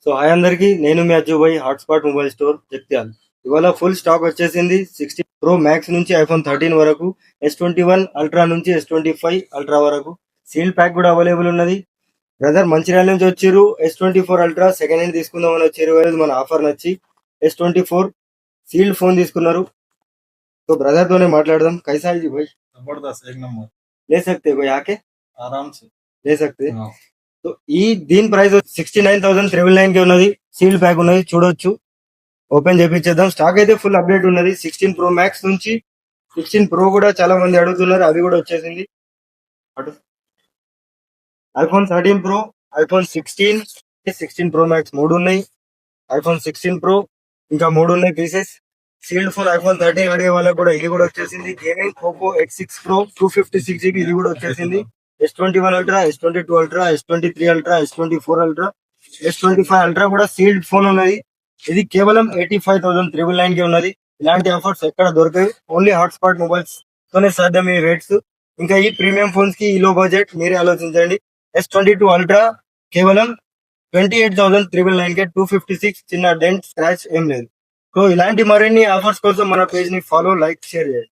So hi అందరికి, నేను మీ Ajjubhai, hotspot mobile store Jagtial. ఇవాళ ఫుల్ స్టాక్ వచ్చేసింది. 16 Pro Max నుంచి iPhone 13 వరకు, S21 Ultra నుంచి S25 Ultra వరకు సీల్ ప్యాక్ కూడా అవైలబుల్ ఉన్నది. బ్రదర్ మంచిర్యాల నుంచి వచ్చిర్రు. S24 Ultra సెకండ్ హ్యాండ్ తీసుకుందామని వచ్చారు. మన ఆఫర్ నచ్చి S24 సీల్డ్ ఫోన్ తీసుకున్నారు. तो ब्रदर तोने మాట్లాడదాం. कैसा है जी भाई? जबरदस्त एक नंबर ले सकते कोई आके? आराम से ले सकते. हाँ। సో ఈ దీని ప్రైస్ 69,999 కి ఉన్నది. సీల్ ప్యాక్ ఉన్నది, చూడొచ్చు. ఓపెన్ చేపించేద్దాం. స్టాక్ అయితే ఫుల్ అప్డేట్ ఉన్నది. 16 Pro Max నుంచి 16 Pro కూడా చాలా మంది అడుగుతున్నారు, అవి కూడా వచ్చేసింది. అటు iPhone 13 Pro, iPhone 16 Pro Max మూడు ఉన్నాయి. iPhone 16 Pro ఇంకా మూడు ఉన్నాయి పీసెస్. సీల్డ్ ఫోన్ iPhone 13 అడిగే వాళ్ళకి కూడా ఇది కూడా వచ్చేసింది. Gaming Poco X6 Pro 256GB ఇది కూడా వచ్చేసింది. S21 Ultra, S22 Ultra, S23 Ultra, S24 Ultra, S25 Ultra కూడా సీల్డ్ ఫోన్ ఉన్నది. ఇది కేవలం 85,999 కి ఉన్నది. ఇలాంటి ఆఫర్స్ ఎక్కడ దొరకవు. ఓన్లీ హాట్స్పాట్ మొబైల్స్ తోనే సాధ్యం ఈ రేట్స్. ఇంకా ఈ ప్రీమియం ఫోన్స్ కి ఈ లో బడ్జెట్ మీరే ఆలోచించండి. S22 Ultra కేవలం 28,999 కే 256, చిన్న డెంట్ స్క్రాచ్ ఏం లేదు. సో ఇలాంటి మరిన్ని ఆఫర్స్ కోసం మన పేజ్ ని ఫాలో, లైక్, షేర్ చేయండి.